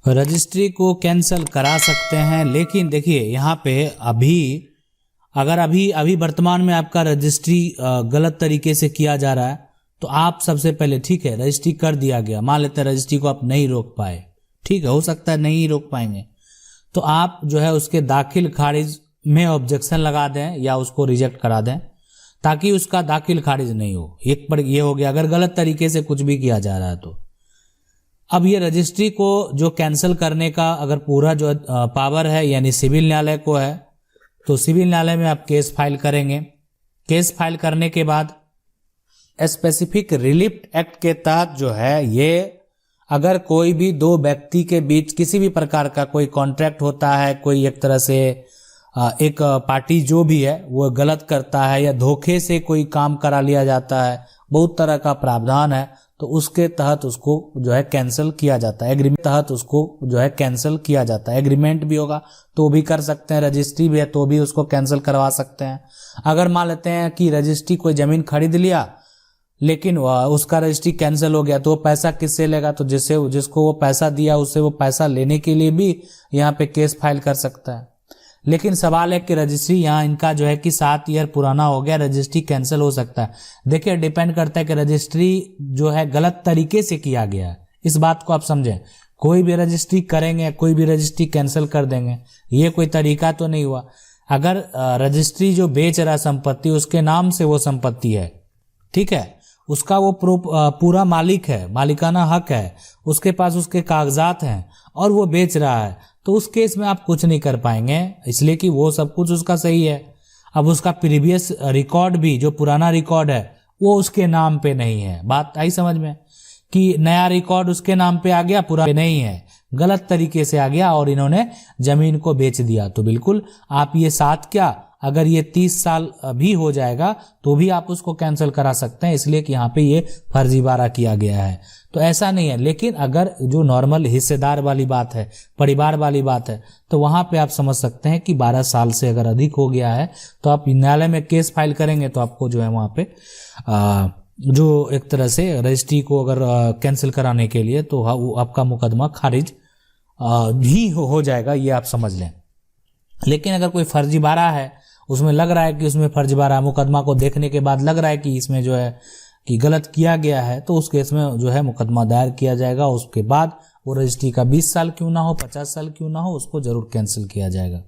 Registry को cancel करा सकते हैं, लेकिन देखिए यहाँ पे अभी वर्तमान में आपका रजिस्ट्री गलत तरीके से किया जा रहा है तो आप सबसे पहले, ठीक है, रजिस्ट्री कर दिया गया, मान लेते हैं रजिस्ट्री को आप नहीं रोक पाए, ठीक है, हो सकता है नहीं रोक पाएंगे, तो आप जो है उसके दाखिल खारिज में ऑब्जेक्शन लगा दें या उसको रिजेक्ट करा दें ताकि उसका दाखिल खारिज नहीं हो। एक पर ये हो गया अगर गलत तरीके से कुछ भी किया जा रहा है तो। अब ये रजिस्ट्री को जो कैंसिल करने का अगर पूरा जो पावर है यानी सिविल न्यायालय को है, तो सिविल न्यायालय में आप केस फाइल करेंगे। केस फाइल करने के बाद स्पेसिफिक रिलीफ एक्ट के तहत जो है, ये अगर कोई भी दो व्यक्ति के बीच किसी भी प्रकार का कोई कॉन्ट्रैक्ट होता है, कोई एक तरह से एक पार्टी जो भी है वो गलत करता है या धोखे से कोई काम करा लिया जाता है, बहुत तरह का प्रावधान है, तो उसके तहत उसको जो है कैंसिल किया जाता है। एग्रीमेंट तहत उसको जो है कैंसिल किया जाता है। एग्रीमेंट भी होगा तो भी कर सकते हैं, रजिस्ट्री भी है तो भी उसको कैंसिल करवा सकते हैं। अगर मान लेते हैं कि रजिस्ट्री कोई जमीन खरीद लिया लेकिन उसका रजिस्ट्री कैंसिल हो गया तो वो पैसा किससे लेगा, तो जिसको वो पैसा दिया उससे वो पैसा लेने के लिए भी यहाँ पे केस फाइल कर सकता है। लेकिन सवाल है कि रजिस्ट्री यहाँ इनका जो है कि 7 ईयर पुराना हो गया, रजिस्ट्री कैंसिल हो सकता है। देखिए डिपेंड करता है कि रजिस्ट्री जो है गलत तरीके से किया गया है, इस बात को आप समझें। कोई भी रजिस्ट्री करेंगे, कोई भी रजिस्ट्री कैंसिल कर देंगे, ये कोई तरीका तो नहीं हुआ। अगर रजिस्ट्री जो बेच रहा संपत्ति उसके नाम से वो संपत्ति है, ठीक है, उसका वो पूरा मालिक है, मालिकाना हक है, उसके पास उसके कागजात हैं और वो बेच रहा है, तो उस केस में आप कुछ नहीं कर पाएंगे, इसलिए कि वो सब कुछ उसका सही है। अब उसका प्रीवियस रिकॉर्ड भी, जो पुराना रिकॉर्ड है, वो उसके नाम पे नहीं है। बात आई समझ में कि नया रिकॉर्ड उसके नाम पे आ गया, पुराना नहीं है, गलत तरीके से आ गया और इन्होंने जमीन को बेच दिया। तो बिल्कुल आप ये 7 क्या, अगर ये 30 साल भी हो जाएगा तो भी आप उसको कैंसिल करा सकते हैं, इसलिए कि यहाँ पे ये फर्जीवाड़ा किया गया है। तो ऐसा नहीं है। लेकिन अगर जो नॉर्मल हिस्सेदार वाली बात है, परिवार वाली बात है, तो वहां पे आप समझ सकते हैं कि 12 साल से अगर अधिक हो गया है तो आप न्यायालय में केस फाइल करेंगे तो आपको जो है वहां पे जो एक तरह से रजिस्ट्री को अगर कैंसिल कराने के लिए तो आपका मुकदमा खारिज भी हो जाएगा, ये आप समझ लें। लेकिन अगर कोई फर्जीवाड़ा है, उसमें लग रहा है कि उसमें फर्जीवाड़ा, मुकदमा को देखने के बाद लग रहा है कि इसमें जो है कि गलत किया गया है, तो उस केस में जो है मुकदमा दायर किया जाएगा। उसके बाद वो रजिस्ट्री का 20 साल क्यों ना हो, 50 साल क्यों ना हो, उसको जरूर कैंसिल किया जाएगा।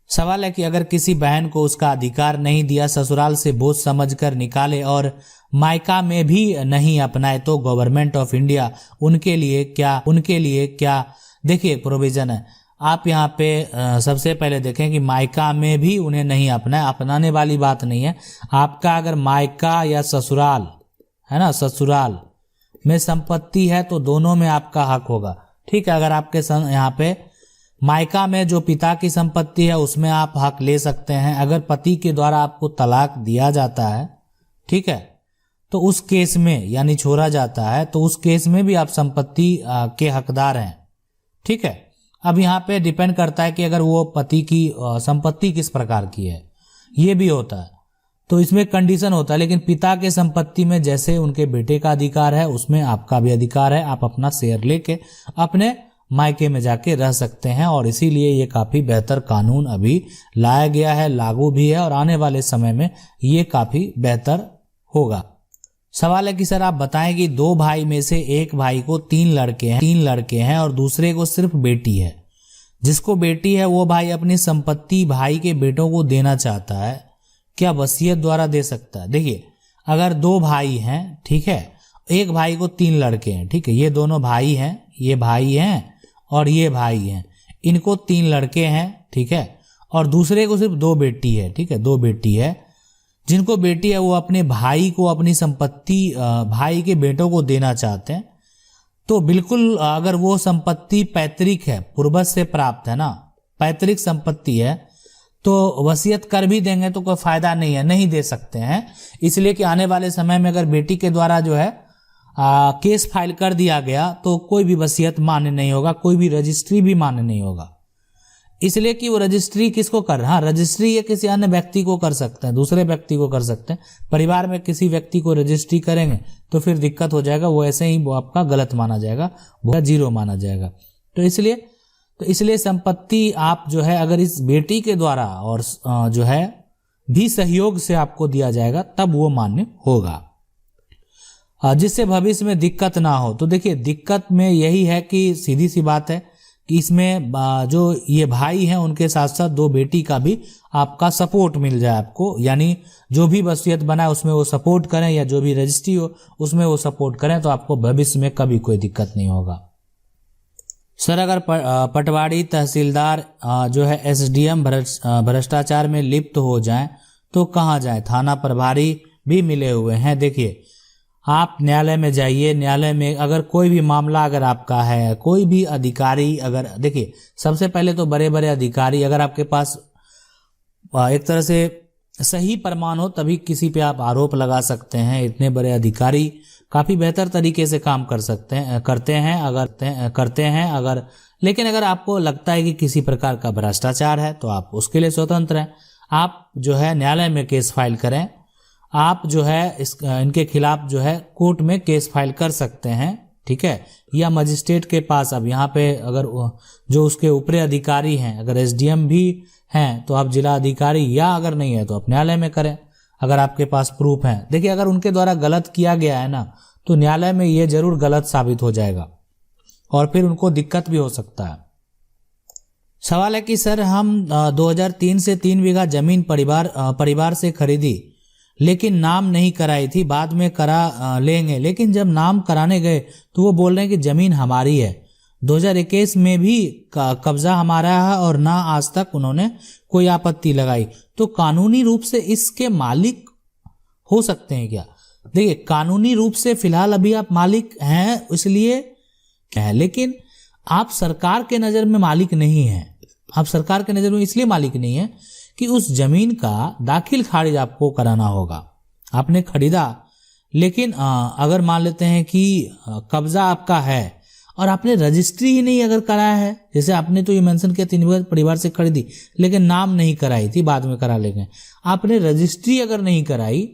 सवाल है कि अगर किसी बहन को उसका अधिकार नहीं दिया, ससुराल से बोझ समझकर निकाले और मायका में भी नहीं अपनाए तो गवर्नमेंट ऑफ इंडिया उनके लिए क्या देखिए एक प्रोविजन है। आप यहाँ पे सबसे पहले देखें कि मायका में भी उन्हें नहीं अपनाए, अपनाने वाली बात नहीं है। आपका अगर मायका या ससुराल है ना, ससुराल में संपत्ति है तो दोनों में आपका हक होगा, ठीक है। अगर आपके यहाँ पे मायका में जो पिता की संपत्ति है उसमें आप हक ले सकते हैं। अगर पति के द्वारा आपको तलाक दिया जाता है, ठीक है, तो उस केस में यानी छोड़ा जाता है तो उस केस में भी आप संपत्ति के हकदार हैं, ठीक है। अब यहाँ पे डिपेंड करता है कि अगर वो पति की संपत्ति किस प्रकार की है, ये भी होता है, तो इसमें कंडीशन होता है। लेकिन पिता के संपत्ति में जैसे उनके बेटे का अधिकार है, उसमें आपका भी अधिकार है। आप अपना शेयर लेके अपने मायके में जाके रह सकते हैं और इसीलिए ये काफी बेहतर कानून अभी लाया गया है, लागू भी है और आने वाले समय में ये काफी बेहतर होगा। सवाल है कि सर आप बताएं कि 2 भाई में से एक भाई को 3 लड़के हैं और दूसरे को सिर्फ बेटी है। जिसको बेटी है वो भाई अपनी संपत्ति भाई के बेटों को देना चाहता है, क्या वसीयत द्वारा दे सकता है? देखिए अगर 2 भाई हैं, ठीक है, एक भाई को 3 लड़के हैं, ठीक है, ये दोनों भाई हैं, ये भाई हैं और ये भाई हैं, इनको 3 लड़के हैं, ठीक है, और दूसरे को सिर्फ 2 बेटी है, ठीक है, 2 बेटी है। जिनको बेटी है वो अपने भाई को अपनी संपत्ति भाई के बेटों को देना चाहते हैं, तो बिल्कुल अगर वो संपत्ति पैतृक है, पूर्वज से प्राप्त है ना, पैतृक संपत्ति है, तो वसीयत कर भी देंगे तो कोई फायदा नहीं है, नहीं दे सकते हैं। इसलिए कि आने वाले समय में अगर बेटी के द्वारा जो है केस फाइल कर दिया गया तो कोई भी वसीयत मान्य नहीं होगा, कोई भी रजिस्ट्री भी मान्य नहीं होगा। इसलिए कि वो रजिस्ट्री किसको कर रहा है, रजिस्ट्री ये किसी अन्य व्यक्ति को कर सकते हैं, दूसरे व्यक्ति को कर सकते हैं। परिवार में किसी व्यक्ति को रजिस्ट्री करेंगे तो फिर दिक्कत हो जाएगा, वो ऐसे ही वो आपका गलत माना जाएगा, वो 0 माना जाएगा। तो इसलिए संपत्ति आप जो है अगर इस बेटी के द्वारा और जो है भी सहयोग से आपको दिया जाएगा तब वो मान्य होगा, जिससे भविष्य में दिक्कत ना हो। तो देखिए दिक्कत में यही है कि सीधी सी बात है कि इसमें जो ये भाई हैं उनके साथ साथ दो बेटी का भी आपका सपोर्ट मिल जाए आपको, यानी जो भी वसीयत बनाए उसमें वो सपोर्ट करें या जो भी रजिस्ट्री हो उसमें वो सपोर्ट करें, तो आपको भविष्य में कभी कोई दिक्कत नहीं होगा। सर अगर पटवारी तहसीलदार जो है एसडीएम भ्रष्टाचार में लिप्त हो जाएं तो कहाँ जाएं? थाना प्रभारी भी मिले हुए हैं। देखिए आप न्यायालय में जाइए, न्यायालय में अगर कोई भी मामला अगर आपका है, कोई भी अधिकारी अगर, देखिए सबसे पहले तो बड़े बड़े अधिकारी अगर आपके पास एक तरह से सही प्रमाण हो तभी किसी पे आप आरोप लगा सकते हैं। इतने बड़े अधिकारी काफी बेहतर तरीके से काम करते हैं अगर लेकिन अगर आपको लगता है कि किसी प्रकार का भ्रष्टाचार है तो आप उसके लिए स्वतंत्र हैं। आप जो है न्यायालय में केस फाइल करें, आप जो है इनके खिलाफ जो है कोर्ट में केस फाइल कर सकते हैं, ठीक है, या मजिस्ट्रेट के पास। अब यहाँ पे अगर जो उसके ऊपरी अधिकारी हैं, अगर एसडीएम भी हैं तो आप जिला अधिकारी, या अगर नहीं है तो आप न्यायालय में करें अगर आपके पास प्रूफ है। देखिए अगर उनके द्वारा गलत किया गया है ना तो न्यायालय में ये जरूर गलत साबित हो जाएगा और फिर उनको दिक्कत भी हो सकता है। सवाल है कि सर हम 2003 से 3 बीघा जमीन परिवार से खरीदी लेकिन नाम नहीं कराई थी, बाद में करा लेंगे, लेकिन जब नाम कराने गए तो वो बोल रहे हैं कि जमीन हमारी है। 2021 में भी कब्जा हमारा है और ना आज तक उन्होंने कोई आपत्ति लगाई, तो कानूनी रूप से इसके मालिक हो सकते हैं क्या? देखिए कानूनी रूप से फिलहाल अभी आप मालिक हैं इसलिए क्या है, लेकिन आप सरकार के नजर में मालिक नहीं हैं। आप सरकार के नजर में इसलिए मालिक नहीं है कि उस जमीन का दाखिल खारिज आपको कराना होगा। आपने खरीदा लेकिन अगर मान लेते हैं कि कब्जा आपका है और आपने रजिस्ट्री ही नहीं अगर कराया है, जैसे आपने तो ये मेंशन किया 3 बीघा परिवार से खरीदी लेकिन नाम नहीं कराई थी, बाद में करा लेंगे, आपने रजिस्ट्री अगर नहीं कराई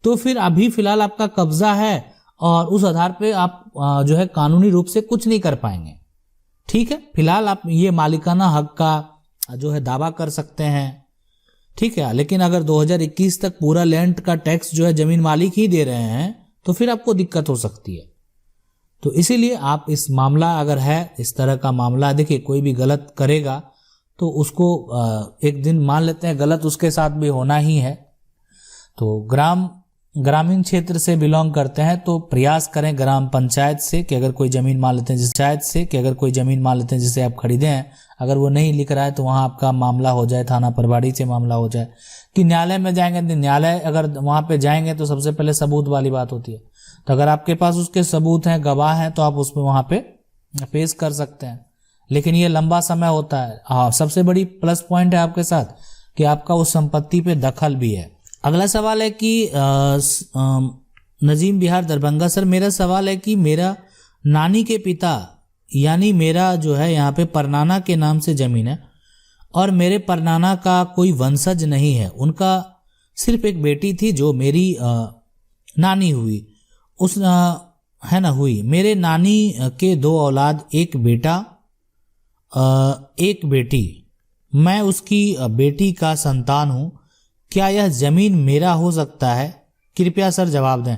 तो फिर अभी फिलहाल आपका कब्जा है और उस आधार पे आप जो है कानूनी रूप से कुछ नहीं कर पाएंगे। ठीक है, फिलहाल आप ये मालिकाना हक का जो है दावा कर सकते हैं, ठीक है, लेकिन अगर 2021 तक पूरा लैंड का टैक्स जो है जमीन मालिक ही दे रहे हैं तो फिर आपको दिक्कत हो सकती है। तो इसीलिए आप इस मामला अगर है इस तरह का मामला, देखिए कोई भी गलत करेगा तो उसको एक दिन मान लेते हैं गलत उसके साथ भी होना ही है। तो ग्रामीण क्षेत्र से बिलोंग करते हैं तो प्रयास करें ग्राम पंचायत से कि अगर कोई जमीन मान लेते हैं जिसे आप खरीदे हैं, अगर वो नहीं लिख रहा है तो वहाँ आपका मामला हो जाए, थाना प्रभारी से मामला हो जाए। कि न्यायालय में जाएंगे, न्यायालय अगर वहाँ पे जाएंगे तो सबसे पहले सबूत वाली बात होती है, तो अगर आपके पास उसके सबूत हैं, गवाह हैं, तो आप उसमें वहाँ पे पेश कर सकते हैं, लेकिन ये लंबा समय होता है। हाँ, सबसे बड़ी प्लस पॉइंट है आपके साथ कि आपका उस संपत्ति पे दखल भी है। अगला सवाल है कि नजीम बिहार दरभंगा, सर मेरा सवाल है कि मेरा नानी के पिता यानी मेरा जो है यहाँ पे परनाना के नाम से जमीन है और मेरे परनाना का कोई वंशज नहीं है, उनका सिर्फ एक बेटी थी जो मेरी नानी हुई, हुई। मेरे नानी के 2 औलाद, एक बेटा एक बेटी, मैं उसकी बेटी का संतान हूँ, क्या यह जमीन मेरा हो सकता है? कृपया सर जवाब दें।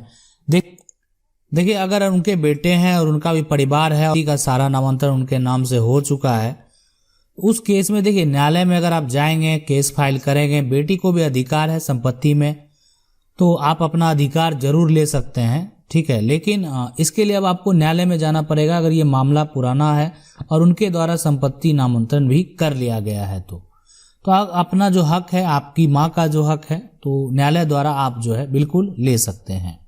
देखिए अगर उनके बेटे हैं और उनका भी परिवार है और का सारा नामांतरण उनके नाम से हो चुका है, उस केस में देखिए न्यायालय में अगर आप जाएंगे, केस फाइल करेंगे, बेटी को भी अधिकार है संपत्ति में, तो आप अपना अधिकार जरूर ले सकते हैं, ठीक है, लेकिन इसके लिए अब आपको न्यायालय में जाना पड़ेगा अगर ये मामला पुराना है और उनके द्वारा संपत्ति नामांतरण भी कर लिया गया है तो अपना जो हक है, आपकी माँ का जो हक है, तो न्यायालय द्वारा आप जो है बिल्कुल ले सकते हैं।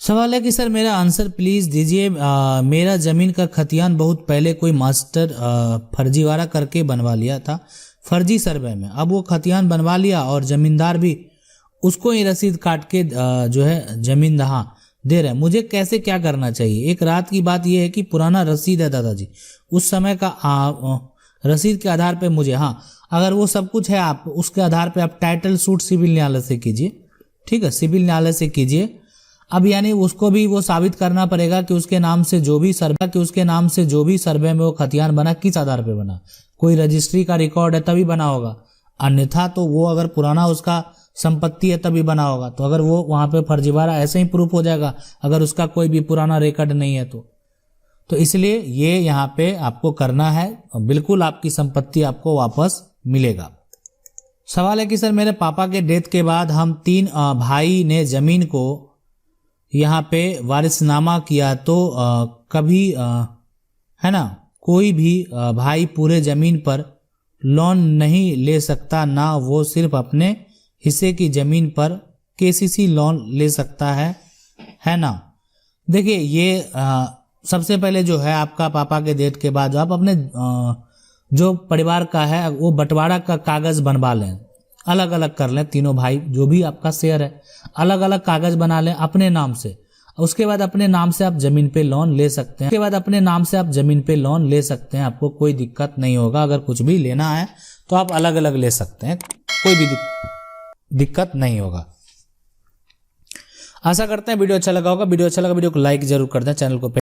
सवाल है कि सर मेरा आंसर प्लीज दीजिए। मेरा जमीन का खतियान बहुत पहले कोई मास्टर फर्जीवाड़ा करके बनवा लिया था फर्जी सर्वे में, अब वो खतियान बनवा लिया और जमींदार भी उसको ही रसीद काट के जो है जमीन दे रहे हैं। मुझे कैसे क्या करना चाहिए? एक रात की बात यह है कि पुराना रसीद है दादाजी, उस समय का रसीद के आधार पे मुझे, हाँ अगर वो सब कुछ है आप उसके आधार पे आप टाइटल सूट सिविल न्यायालय से कीजिए, ठीक है, सिविल न्यायालय से कीजिए। अब यानी उसको भी वो साबित करना पड़ेगा कि उसके नाम से जो भी सर्वे में वो खतियान बना किस आधार पे बना, कोई रजिस्ट्री का रिकॉर्ड है तभी बना होगा, अन्यथा तो वो अगर पुराना उसका संपत्ति है तभी बना होगा। तो अगर वो वहां पे फर्जीवाड़ा ऐसे ही प्रूफ हो जाएगा अगर उसका कोई भी पुराना रिकॉर्ड नहीं है तो इसलिए ये यहाँ पे आपको करना है, बिल्कुल आपकी संपत्ति आपको वापस मिलेगा। सवाल है कि सर मेरे पापा के डेथ के बाद हम 3 भाई ने जमीन को यहाँ पे वारिसनामा किया तो कभी है ना कोई भी भाई पूरे जमीन पर लोन नहीं ले सकता, ना वो सिर्फ अपने हिस्से की जमीन पर केसीसी लोन ले सकता है ना। देखिए ये सबसे पहले जो है आपका पापा के डेथ के बाद आप अपने जो परिवार का है वो बंटवारा का कागज बनवा लें, अलग अलग कर लें, तीनों भाई जो भी आपका शेयर है अलग अलग कागज बना लें अपने नाम से। उसके बाद अपने नाम से आप जमीन पे लोन ले सकते हैं, आपको कोई दिक्कत नहीं होगा। अगर कुछ भी लेना है तो आप अलग अलग ले सकते हैं, कोई भी दिक्कत नहीं होगा। आशा करते हैं वीडियो अच्छा लगा होगा। वीडियो को लाइक जरूर कर दें, चैनल को